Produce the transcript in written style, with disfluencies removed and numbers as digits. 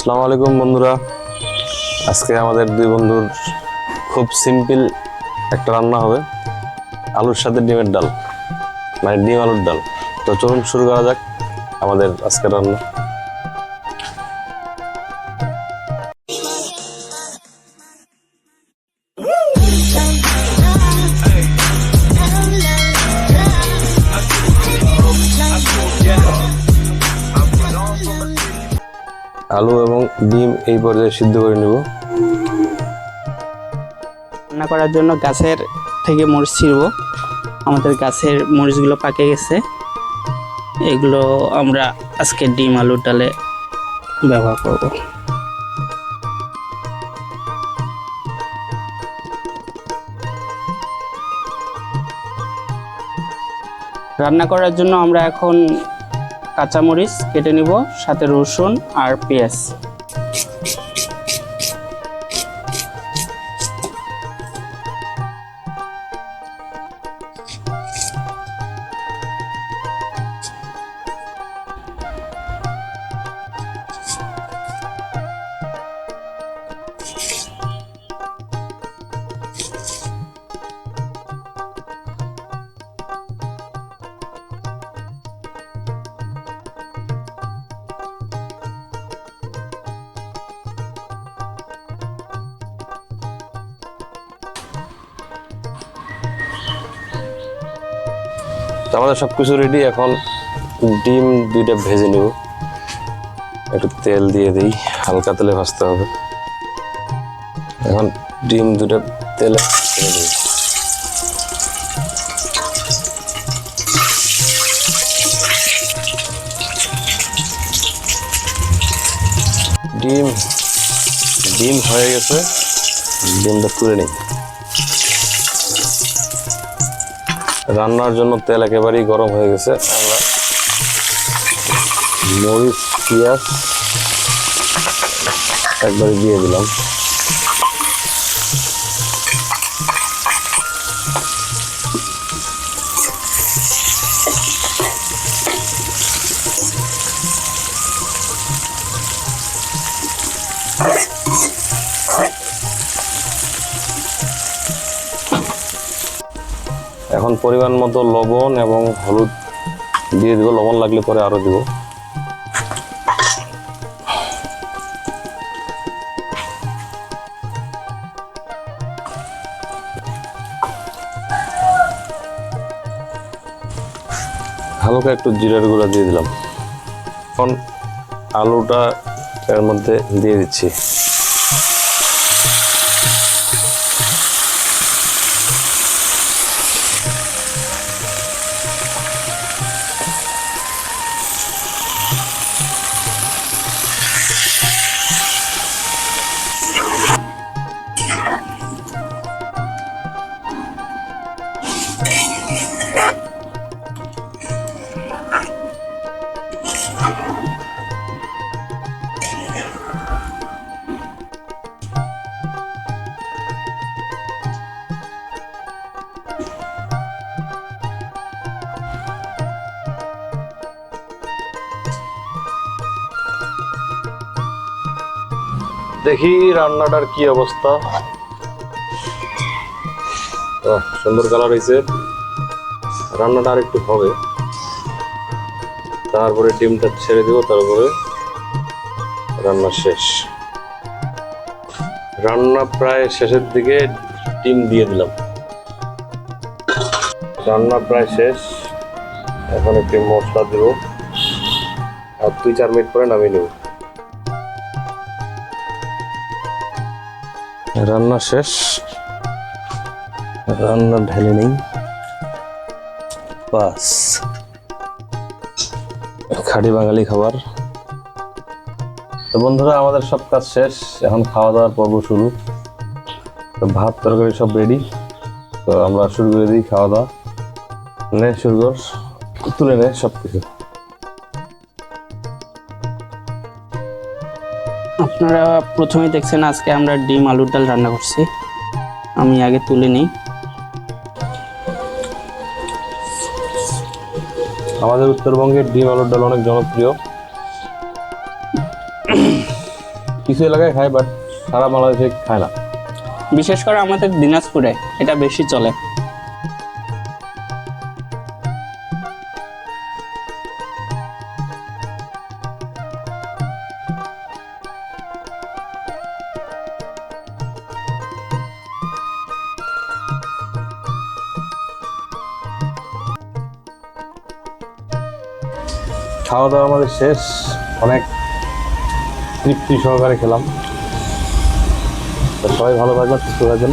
আসসালামু আলাইকুম বন্ধুরা। আজকে আমাদের দুই বন্ধুর খুব সিম্পল একটা রান্না হবে, আলুর সাথে ডিমের ডাল, মানে ডিম আলুর ডাল। তো চলুন শুরু করা যাক আমাদের আজকের রান্না। আলু এবং ডিম এই পর্যায়ে সিদ্ধ করে নেব। রান্না করার জন্য গাছের থেকে মরিচ ছিঁড়ব। আমাদের গাছের মরিচগুলো পাকে গেছে, এগুলো আমরা আজকে ডিম আলুর ডালে ব্যবহার করব। রান্না করার জন্য আমরা এখন কাঁচা মরিচ কেটে নিব, সাথে রসুন আর পেঁয়াজ। তো আমাদের সবকিছু রেডি। এখন ডিম দুইটা ভেজে নেব, একটু তেল দিয়ে দিই, হালকা তেলে ভাজতে হবে। এখন ডিম দুটো তেলে ছেড়ে দিই। ডিম ডিম হয়ে গেছে, ডিমটা তুলে নিই। রান্নার জন্য তেল একেবারেই গরম হয়ে গেছে। আমরা মরিচ পেঁয়াজ একবারে দিয়ে দিলাম। এখন পরিমাণ মতো লবণ এবং হলুদ দিয়ে দিব, লবণ লাগলে পরে আরো দিব। হালকা একটু জিরার গুঁড়া দিয়ে দিলাম। এখন আলুটা এর মধ্যে দিয়ে দিচ্ছি। দেখি রান্নাটার কি অবস্থা। সুন্দর কালার হয়েছে। রান্নাটা আর একটু হবে, তারপরে ডিমটা ছেড়ে দেবো, তারপরে রান্না শেষ। রান্না প্রায় শেষের দিকে, ডিম দিয়ে দিলাম। রান্না প্রায় শেষ, এখন একটু মশলা দেব, আর 2-4 মিনিট পরে নামিয়ে নেব। রান্না শেষ, রান্না ঢেলে নেই, বাস খাঁটি বাঙালি খাবার। তো বন্ধুরা, আমাদের সব কাজ শেষ, এখন খাওয়া দাওয়ার পর্ব শুরু। তো ভাত তরকারি সব রেডি, তো আমরা শুরু করে দিই খাওয়া দাওয়া। নে শুরু কর, তুলে নে সব কিছু। আপনারা প্রথমেই দেখছেন আজকে আমরা ডিম আলুর ডাল রান্না করছি। আমি আগে তুলে নিই। আমাদের উত্তরবঙ্গের ডিম আলুর ডাল অনেক জনপ্রিয়। কিছু এলাকায় খায়, বাট সারা বাংলাদেশে খায় না। বিশেষ করে আমাদের দিনাজপুরে এটা বেশি চলে। খাওয়া দাওয়া আমাদের শেষ, অনেক তৃপ্তি সহকারে খেলাম। তো সবাই ভালো থাকবেন, সুস্থ থাকবেন।